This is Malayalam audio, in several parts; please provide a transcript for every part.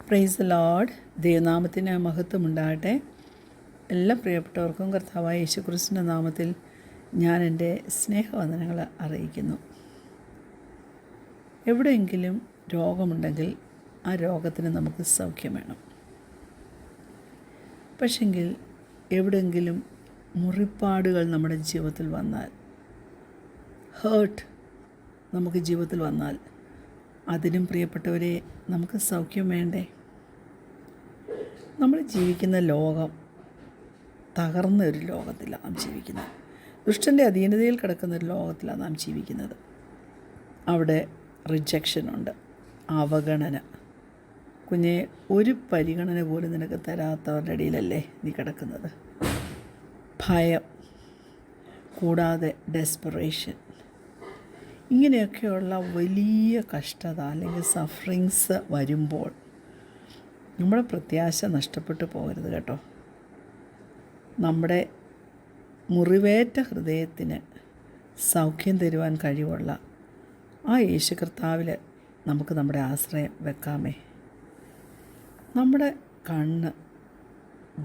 Price the Lord. ദൈവനാമത്തിന് മഹത്വമുണ്ടാകട്ടെ. എല്ലാ പ്രിയപ്പെട്ടവർക്കും കർത്താവായ യേശുക്രിസ്തുവിൻ്റെ നാമത്തിൽ ഞാൻ എൻ്റെ സ്നേഹവന്ദനങ്ങൾ അറിയിക്കുന്നു. എവിടെയെങ്കിലും രോഗമുണ്ടെങ്കിൽ ആ രോഗത്തിന് നമുക്ക് സൗഖ്യം വേണം. പക്ഷെങ്കിൽ എവിടെയെങ്കിലും മുറിപ്പാടുകൾ നമ്മുടെ ജീവിതത്തിൽ വന്നാൽ, ഹേർട്ട് നമുക്ക് ജീവിതത്തിൽ വന്നാൽ, അതിനും പ്രിയപ്പെട്ടവരെ നമുക്ക് സൗഖ്യം വേണ്ടേ? നമ്മൾ ജീവിക്കുന്ന ലോകം തകർന്ന ഒരു ലോകത്തിലാണ് നാം ജീവിക്കുന്നത്. ദുഷ്ടൻ്റെ അധീനതയിൽ കിടക്കുന്ന ഒരു ലോകത്തിലാണ് നാം ജീവിക്കുന്നത്. അവിടെ റിജക്ഷനുണ്ട്, അവഗണന. കുഞ്ഞെ, ഒരു പരിഗണന പോലും നിനക്ക് തരാത്തവരുടെ ഇടയിലല്ലേ നീ കിടക്കുന്നത്. ഭയം, കൂടാതെ ഡെസ്പറേഷൻ, ഇങ്ങനെയൊക്കെയുള്ള വലിയ കഷ്ടത അല്ലെങ്കിൽ സഫറിങ്സ് വരുമ്പോൾ നമ്മുടെ പ്രത്യാശ നഷ്ടപ്പെട്ടു പോകരുത് കേട്ടോ. നമ്മുടെ മുറിവേറ്റ ഹൃദയത്തിന് സൗഖ്യം തരുവാൻ കഴിവുള്ള ആ യേശു കർത്താവിൽ നമുക്ക് നമ്മുടെ ആശ്രയം വെക്കാമേ. നമ്മുടെ കണ്ണ്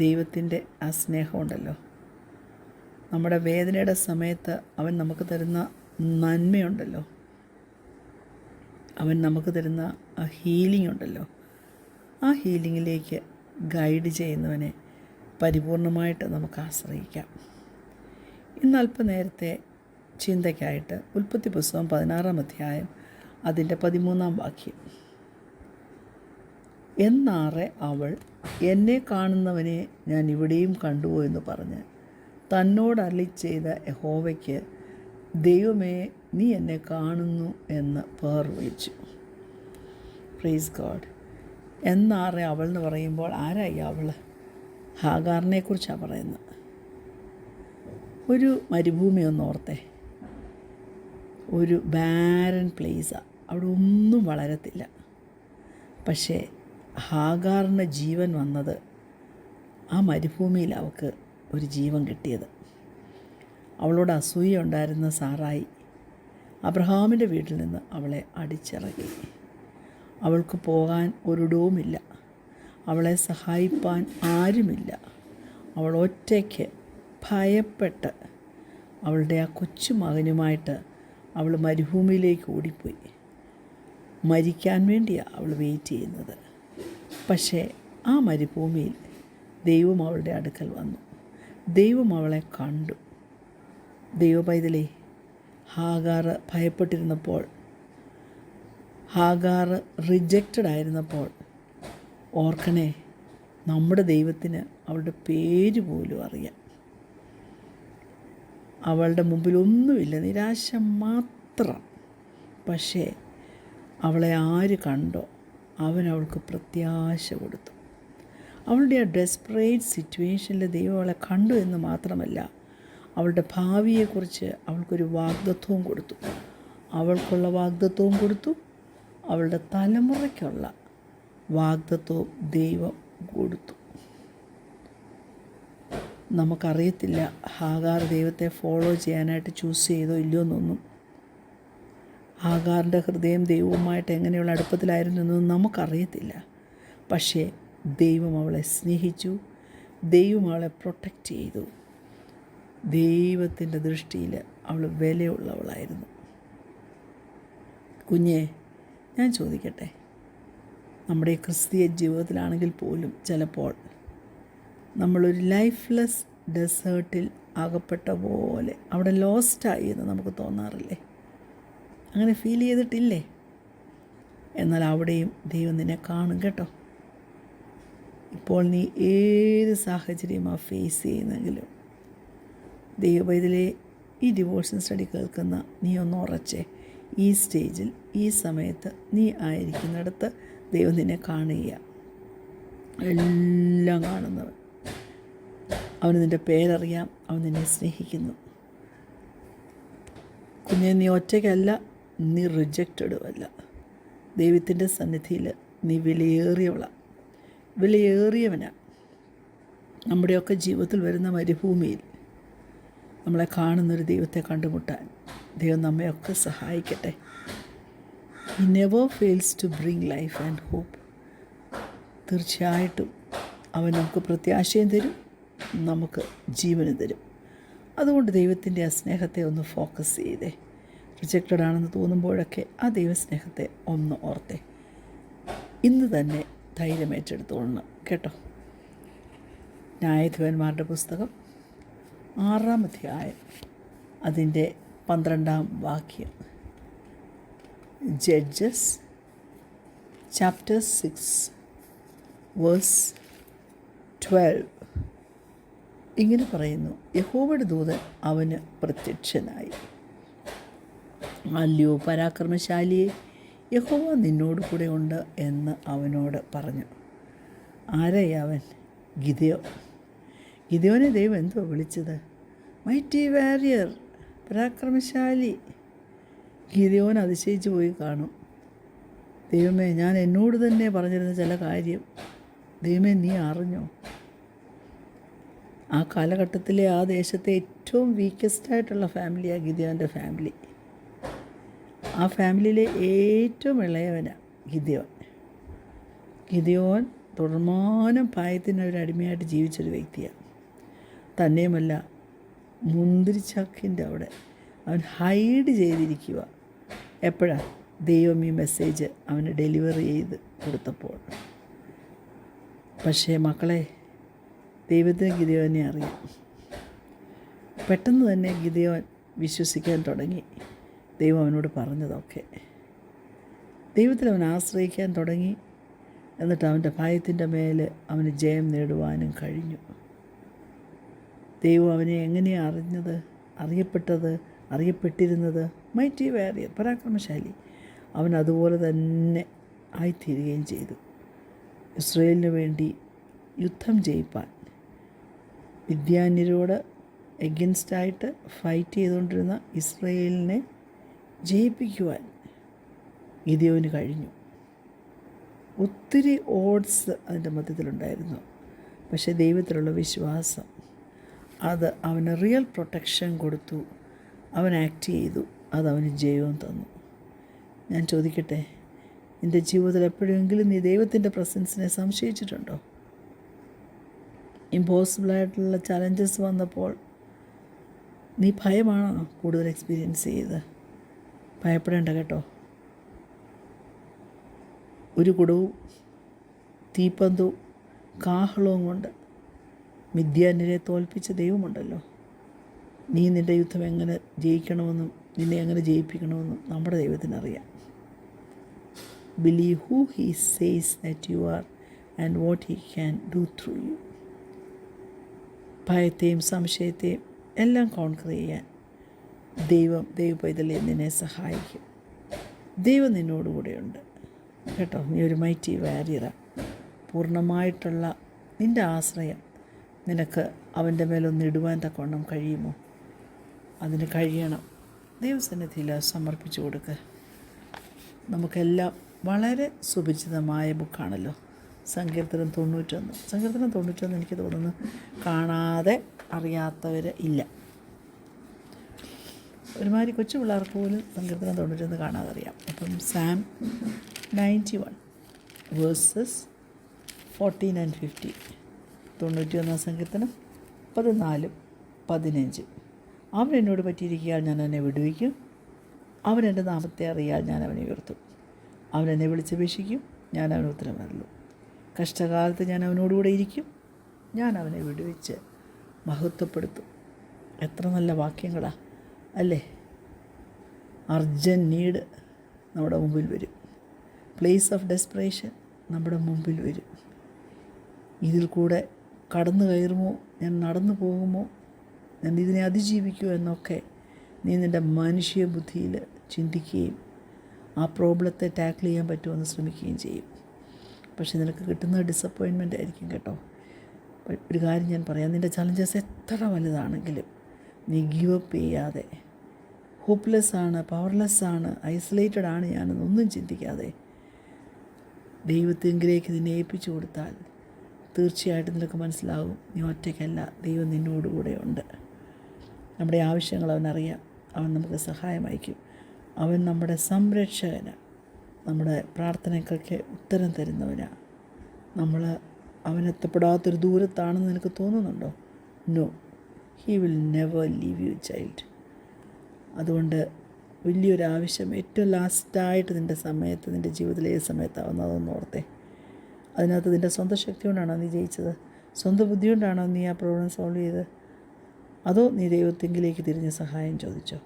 ദൈവത്തിൻ്റെ ആ സ്നേഹമുണ്ടല്ലോ, നമ്മുടെ വേദനയുടെ സമയത്ത് അവൻ നമുക്ക് തരുന്ന നന്മയുണ്ടല്ലോ, അവൻ നമുക്ക് തരുന്ന ആ ഹീലിംഗ് ഉണ്ടല്ലോ, ആ ഹീലിങ്ങിലേക്ക് ഗൈഡ് ചെയ്യുന്നവനെ പരിപൂർണമായിട്ട് നമുക്ക് ആശ്രയിക്കാം. ഇന്ന് അല്പനേരത്തെ ചിന്തയ്ക്കായിട്ട് ഉൽപ്പത്തി പുസ്തകം 16-ാം അധ്യായം അതിൻ്റെ 13-ാം വാക്യം. എന്നാറെ അവൾ, എന്നെ കാണുന്നവനെ ഞാൻ ഇവിടെയും കണ്ടുവോ എന്ന് പറഞ്ഞ് തന്നോട് അരുളി ചെയ്ത യഹോവയ്ക്ക്, ദൈവമേ, നീ എന്നെ കാണുന്നു എന്ന് പേർ വിളിച്ചു. Praise God. എന്നാറെ അവൾ എന്ന് പറയുമ്പോൾ ആരായി അവൾ? ഹാഗാറിനെക്കുറിച്ചാണ് പറയുന്നത്. ഒരു മരുഭൂമി ഒന്ന് ഓർത്തേ, ഒരു ബാരൻ പ്ലേസാണ്, അവിടെ ഒന്നും വളരത്തില്ല. പക്ഷേ ഹാഗാറിന് ജീവൻ വന്നത് ആ മരുഭൂമിയിൽ അവൾക്ക് ഒരു ജീവൻ കിട്ടിയത്. അവളോട് അസൂയ ഉണ്ടായിരുന്ന സാറായി അബ്രഹാമിൻ്റെ വീട്ടിൽ നിന്ന് അവളെ അടിച്ചിറക്കി. അവൾക്ക് പോകാൻ ഒരിടവുമില്ല, അവളെ സഹായിപ്പാൻ ആരുമില്ല. അവൾ ഒറ്റയ്ക്ക് ഭയപ്പെട്ട് അവളുടെ ആ കൊച്ചു മകനുമായിട്ട് അവൾ മരുഭൂമിയിലേക്ക് ഓടിപ്പോയി. മരിക്കാൻ വേണ്ടിയാണ് അവൾ വെയിറ്റ് ചെയ്യുന്നത്. പക്ഷേ ആ മരുഭൂമിയിൽ ദൈവം അവളുടെ അടുക്കൽ വന്നു. ദൈവം അവളെ കണ്ടു. ദൈവപൈതലേ, ഹാഗാർ ഭയപ്പെട്ടിരുന്നപ്പോൾ, ഹാഗാർ റിജക്റ്റഡ് ആയിരുന്നപ്പോൾ, ഓർക്കണേ, നമ്മുടെ ദൈവത്തിന് അവളുടെ പേര് പോലും അറിയാം. അവളുടെ മുമ്പിലൊന്നുമില്ല, നിരാശ മാത്രം. പക്ഷേ അവളെ ആര് കണ്ടോ അവൻ അവൾക്ക് പ്രത്യാശ കൊടുത്തു. അവളുടെ ആ ഡെസ്പറേറ്റ് സിറ്റുവേഷനിൽ ദൈവം അവളെ കണ്ടു എന്ന് മാത്രമല്ല, അവളുടെ ഭാവിയെക്കുറിച്ച് അവൾക്കൊരു വാഗ്ദത്വവും കൊടുത്തു. അവൾക്കുള്ള വാഗ്ദത്വവും കൊടുത്തു, അവളുടെ തലമുറയ്ക്കുള്ള വാഗ്ദത്വവും ദൈവം കൊടുത്തു. നമുക്കറിയത്തില്ല ഹാഗാർ ദൈവത്തെ ഫോളോ ചെയ്യാനായിട്ട് ചൂസ് ചെയ്തോ ഇല്ലയോ എന്നൊന്നും. ഹാഗാറിൻ്റെ ഹൃദയം ദൈവവുമായിട്ട് എങ്ങനെയുള്ള അടുപ്പത്തിലായിരുന്നു എന്നൊന്നും നമുക്കറിയത്തില്ല. പക്ഷേ ദൈവം അവളെ സ്നേഹിച്ചു, ദൈവം അവളെ പ്രൊട്ടക്റ്റ് ചെയ്തു. ദൈവത്തിൻ്റെ ദൃഷ്ടിയിൽ അവൾ വിലയുള്ളവളായിരുന്നു. കുഞ്ഞെ, ഞാൻ ചോദിക്കട്ടെ, നമ്മുടെ ക്രിസ്തീയ ജീവിതത്തിലാണെങ്കിൽ പോലും ചിലപ്പോൾ നമ്മളൊരു ലൈഫ്ലെസ് ഡെസേർട്ടിൽ അകപ്പെട്ട പോലെ അവിടെ ലോസ്റ്റായി എന്ന് നമുക്ക് തോന്നാറില്ലേ? അങ്ങനെ ഫീൽ ചെയ്തിട്ടില്ലേ? എന്നാൽ അവിടെയും ദൈവം നിന്നെ കാണും കേട്ടോ. ഇപ്പോൾ നീ ഏത് സാഹചര്യമാണ് ഫേസ് ചെയ്യുന്നെങ്കിലും, ദൈവപൈതലേ, ഈ ഡിവോഷൻ സ്റ്റഡി കേൾക്കുന്ന നീ ഒന്ന് ഉറച്ചേ. ഈ സ്റ്റേജിൽ, ഈ സമയത്ത് നീ ആയിരിക്കുന്നിടത്ത് ദൈവം നിന്നെ കാണുക. എല്ലാം കാണുന്നവൻ, അവന് നിൻ്റെ പേരറിയാം, അവൻ നിന്നെ സ്നേഹിക്കുന്നു. കുഞ്ഞെ, നീ ഒറ്റയ്ക്കല്ല, നീ റിജക്റ്റഡുമല്ല. ദൈവത്തിൻ്റെ സന്നിധിയിൽ നീ വിലയേറിയവനാണ്. നമ്മുടെയൊക്കെ ജീവിതത്തിൽ വരുന്ന മരുഭൂമിയിൽ നമ്മളെ കാണുന്നൊരു ദൈവത്തെ കണ്ടുമുട്ടാൻ ദൈവം നമ്മയൊക്കെ സഹായിക്കട്ടെ. He never fails to bring life and hope. തീർച്ചയായിട്ടും അവൻ നമുക്ക് പ്രത്യാശയും തരും, നമുക്ക് ജീവനും തരും. അതുകൊണ്ട് ദൈവത്തിൻ്റെ ആ സ്നേഹത്തെ ഒന്ന് ഫോക്കസ് ചെയ്തേ. റിജക്റ്റഡ് ആണെന്ന് തോന്നുമ്പോഴൊക്കെ ആ ദൈവസ്നേഹത്തെ ഒന്ന് ഓർത്തേ. ഇന്ന് തന്നെ ധൈര്യമേറ്റെടുത്തോളണം കേട്ടോ. ന്യായാധിപന്മാരുടെ പുസ്തകം 6-ാം അധ്യായം അതിൻ്റെ 12-ാം വാക്യം. ജഡ്ജസ് ചാപ്റ്റർ 6 വേഴ്സ് 12 ഇങ്ങനെ പറയുന്നു: യഹോവയുടെ ദൂതൻ അവന് പ്രത്യക്ഷനായി. അല്ലയോ പരാക്രമശാലിയെ, യഹോവ നിന്നോട് കൂടെ ഉണ്ട് എന്ന് അവനോട് പറഞ്ഞു. ആരായി അവൻ? ഗിദെയോനെ ദൈവം എന്തോ വിളിച്ചത്? മൈറ്റി വാരിയർ, പരാക്രമശാലി. ഗിദെയോൻ അതിശയിച്ചു പോയി കാണും. ദൈവമേ, ഞാൻ എന്നോട് തന്നെ പറഞ്ഞിരുന്ന ചില കാര്യം ദൈവമേ നീ അറിഞ്ഞോ? ആ കാലഘട്ടത്തിലെ ആ ദേശത്തെ ഏറ്റവും വീക്കസ്റ്റായിട്ടുള്ള ഫാമിലിയാണ് ഗിദെയോൻ്റെ ഫാമിലി. ആ ഫാമിലിയിലെ ഏറ്റവും ഇളയവനാണ് ഗിദെയോൻ തുടർമാനം പായത്തിനൊരടിമയായിട്ട് ജീവിച്ചൊരു വ്യക്തിയാണ്. തന്നെയുമല്ല, മുന്തിരിച്ചക്കിൻ്റെ അവിടെ അവൻ ഹൈഡ് ചെയ്തിരിക്കുക. എപ്പോഴാണ്? ദൈവം ഈ മെസ്സേജ് അവന് ഡെലിവറി ചെയ്ത് കൊടുത്തപ്പോൾ. പക്ഷേ മക്കളെ, ദൈവത്തിന് ഗിദെയോനെ അറിയാം. പെട്ടെന്ന് തന്നെ ഗിദെയോൻ വിശ്വസിക്കാൻ തുടങ്ങി ദൈവം അവനോട് പറഞ്ഞതൊക്കെ. ദൈവത്തിൽ അവൻ ആശ്രയിക്കാൻ തുടങ്ങി. എന്നിട്ട് അവൻ്റെ ഭയത്തിൻ്റെ മേൽ അവന് ജയം നേടുവാനും കഴിഞ്ഞു. ദൈവം അവനെ എങ്ങനെയാണ് അറിയപ്പെട്ടിരുന്നത്? മൈറ്റി വാരിയർ, പരാക്രമശാലി. അവൻ അതുപോലെ തന്നെ ആയിത്തീരുകയും ചെയ്തു. ഇസ്രായേലിന് വേണ്ടി യുദ്ധം ജയിപ്പാൻ, മിദ്യാന്യരോട് എഗൻസ്റ്റായിട്ട് ഫൈറ്റ് ചെയ്തുകൊണ്ടിരുന്ന ഇസ്രായേലിനെ ജയിപ്പിക്കുവാൻ ഗിദെയോന് കഴിഞ്ഞു. ഒത്തിരി ഓഡ്സ് അതിൻ്റെ മധ്യത്തിലുണ്ടായിരുന്നു. പക്ഷേ ദൈവത്തിലുള്ള വിശ്വാസം അത് അവന് റിയൽ പ്രൊട്ടക്ഷൻ കൊടുത്തു. അവൻ ആക്ട് ചെയ്തു. അതവന് ജയവും തന്നു. ഞാൻ ചോദിക്കട്ടെ, നിൻ്റെ ജീവിതത്തിൽ എപ്പോഴെങ്കിലും നീ ദൈവത്തിൻ്റെ പ്രസൻസിനെ സംശയിച്ചിട്ടുണ്ടോ? ഇമ്പോസിബിളായിട്ടുള്ള ചലഞ്ചസ് വന്നപ്പോൾ നീ ഭയമാണോ കൂടുതൽ എക്സ്പീരിയൻസ് ചെയ്ത്? ഭയപ്പെടേണ്ട കേട്ടോ. ഒരു കുടവും തീപ്പന്തവും കാഹളവും കൊണ്ട് മിദ്യാന്യരെ തോൽപ്പിച്ച ദൈവമുണ്ടല്ലോ. നീ നിൻ്റെ യുദ്ധം എങ്ങനെ ജയിക്കണമെന്നും നിന്നെ എങ്ങനെ ജയിപ്പിക്കണമെന്നും നമ്മുടെ ദൈവത്തിനറിയാം. Believe who he says that you are and what he can do through you. ഭയത്തെയും സംശയത്തെയും എല്ലാം കോൺക്വർ ചെയ്യാൻ ദൈവ പൈതലേ നിന്നെ സഹായിക്കും. ദൈവം നിന്നോടുകൂടെയുണ്ട് കേട്ടോ. നീ ഒരു മൈറ്റി വാരിയറാണ്. പൂർണ്ണമായിട്ടുള്ള നിൻ്റെ ആശ്രയം നിനക്ക് അവൻ്റെ മേലൊന്നിടുവാൻ തക്കവണ്ണം കഴിയുമോ? അതിന് കഴിയണം. ദൈവസന്നിധിയിൽ സമർപ്പിച്ചു കൊടുക്കുക. നമുക്കെല്ലാം വളരെ സുപരിചിതമായ ബുക്കാണല്ലോ സങ്കീർത്തനം 91. സങ്കീർത്തനം 91 എനിക്ക് തോന്നുന്നു കാണാതെ അറിയാത്തവർ ഇല്ല. ഒരുമാതിരി കൊച്ചു പിള്ളേർക്ക് പോലും സങ്കീർത്തനം 91 കാണാതെ അറിയാം. അപ്പം സാം 91 വേഴ്സസ് 14 and 15. 91 സങ്കീർത്തനം 14-15. അവൻ എന്നോട് പറ്റിയിരിക്കാൻ ഞാൻ അവനെ വിടുവിക്കും. അവൻ എൻ്റെ നാമത്തെ അറിയാൻ ഞാൻ അവനെ ഉയർത്തും. അവൻ എന്നെ വിളിച്ചപേക്ഷിക്കും, ഞാൻ അവന് ഉത്തരം നൽകും. കഷ്ടകാലത്ത് ഞാൻ അവനോടുകൂടെ ഇരിക്കും, ഞാൻ അവനെ വിടുവിച്ച് മഹത്വപ്പെടുത്തും. എത്ര നല്ല വാക്യങ്ങളാണ് അല്ലേ? അർജൻറ്റ് നീഡ് നമ്മുടെ മുമ്പിൽ വരും. പ്ലേസ് ഓഫ് ഡെസ്പറേഷൻ നമ്മുടെ മുമ്പിൽ വരും. ഇതിൽ കൂടെ കടന്നു കയറുമോ, ഞാൻ നടന്നു പോകുമോ, ഞാൻ ഇതിനെ അതിജീവിക്കുമോ എന്നൊക്കെ നീ നിൻ്റെ മനുഷ്യ ബുദ്ധിയിൽ ചിന്തിക്കുകയും ആ പ്രോബ്ലത്തെ ടാക്കിൾ ചെയ്യാൻ പറ്റുമെന്ന് ശ്രമിക്കുകയും ചെയ്യും. പക്ഷേ നിനക്ക് കിട്ടുന്ന ഡിസപ്പോയിൻമെൻ്റ് ആയിരിക്കും കേട്ടോ. ഒരു കാര്യം ഞാൻ പറയാം, നിൻ്റെ ചലഞ്ചസ് എത്ര വലുതാണെങ്കിലും നീ ഗീവ് അപ്പ് ചെയ്യാതെ, ഹോപ്പ്ലെസ്സാണ്, പവർലെസ്സാണ്, ഐസൊലേറ്റഡ് ആണ് ഞാനെന്നൊന്നും ചിന്തിക്കാതെ ദൈവത്തിങ്കിലേക്ക് നിന്നെ ഏൽപ്പിച്ചു കൊടുത്താൽ തീർച്ചയായിട്ടും നിനക്ക് മനസ്സിലാകും നീ ഒറ്റയ്ക്കല്ല, ദൈവം നിന്നോടുകൂടെ ഉണ്ട്. നമ്മുടെ ആവശ്യങ്ങൾ അവനറിയാം. അവൻ നമുക്ക് സഹായം അയക്കും. അവൻ നമ്മുടെ സംരക്ഷകനാണ്. നമ്മുടെ പ്രാർത്ഥനയ്ക്കൊക്കെ ഉത്തരം തരുന്നവനാണ്. നമ്മൾ അവനെത്തപ്പെടാത്തൊരു ദൂരത്താണെന്ന് നിനക്ക് തോന്നുന്നുണ്ടോ? No, he will never leave you child. അതുകൊണ്ട് വലിയൊരാവശ്യം ഏറ്റവും ലാസ്റ്റായിട്ട് നിൻ്റെ സമയത്ത്, നിൻ്റെ ജീവിതത്തിൽ ഏത് സമയത്താവുന്നു അതൊന്ന് ഓർത്തേ. അതിനകത്ത് നിൻ്റെ സ്വന്തം ശക്തി കൊണ്ടാണോ നീ ജയിച്ചത്? സ്വന്തം ബുദ്ധി കൊണ്ടാണോ നീ ആ പ്രോബ്ലം സോൾവ് ചെയ്തത്? അതോ നീ ദൈവത്തെങ്കിലേക്ക് തിരിഞ്ഞ് സഹായം ചോദിച്ചോ?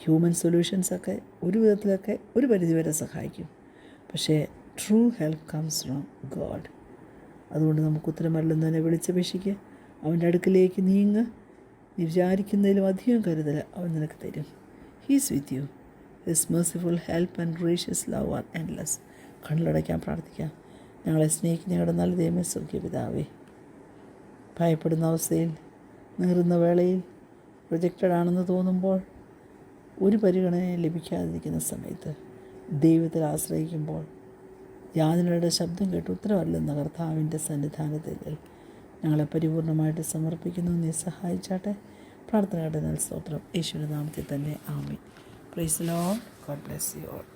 ഹ്യൂമൻ സൊല്യൂഷൻസൊക്കെ ഒരു വിധത്തിലൊക്കെ ഒരു പരിധിവരെ സഹായിക്കും, പക്ഷേ true help comes from God. അതുകൊണ്ട് നമുക്ക് ഉത്തരമരുളുന്നതിനെ വിളിച്ചപേക്ഷിക്കുക, അവൻ്റെ അടുക്കിലേക്ക് നീങ്ങ്. നീ വിചാരിക്കുന്നതിലും അധികം കരുതൽ അവൻ നിനക്ക് തരും. He's with you. His merciful help and gracious love are endless. കണ്ണിലടയ്ക്കാൻ പ്രാർത്ഥിക്കാം. ഞങ്ങളെ സ്നേഹിക്കുന്ന ഞങ്ങളുടെ നല്ല ദൈവമേ, സ്വർഗീയ പിതാവേ, ഭയപ്പെടുന്ന അവസ്ഥയിൽ, നീറുന്ന വേളയിൽ, പ്രൊജക്റ്റഡ് ആണെന്ന് തോന്നുമ്പോൾ, ഒരു പരിഗണനയും ലഭിക്കാതിരിക്കുന്ന സമയത്ത് ദൈവത്തിൽ ആശ്രയിക്കുമ്പോൾ, യാതനയുടെ ശബ്ദം കേട്ട് ഉത്തരവല്ലെന്ന കർത്താവിൻ്റെ സന്നിധാനത്തിൽ ഞങ്ങളെ പരിപൂർണമായിട്ട് സമർപ്പിക്കുന്നു. നീ സഹായിച്ചാട്ടെ. പ്രാർത്ഥനയുടെ സ്തോത്രം യേശുവിൻ്റെ നാമത്തിൽ തന്നെ. ആമേൻ. Praise the lord. God bless you all.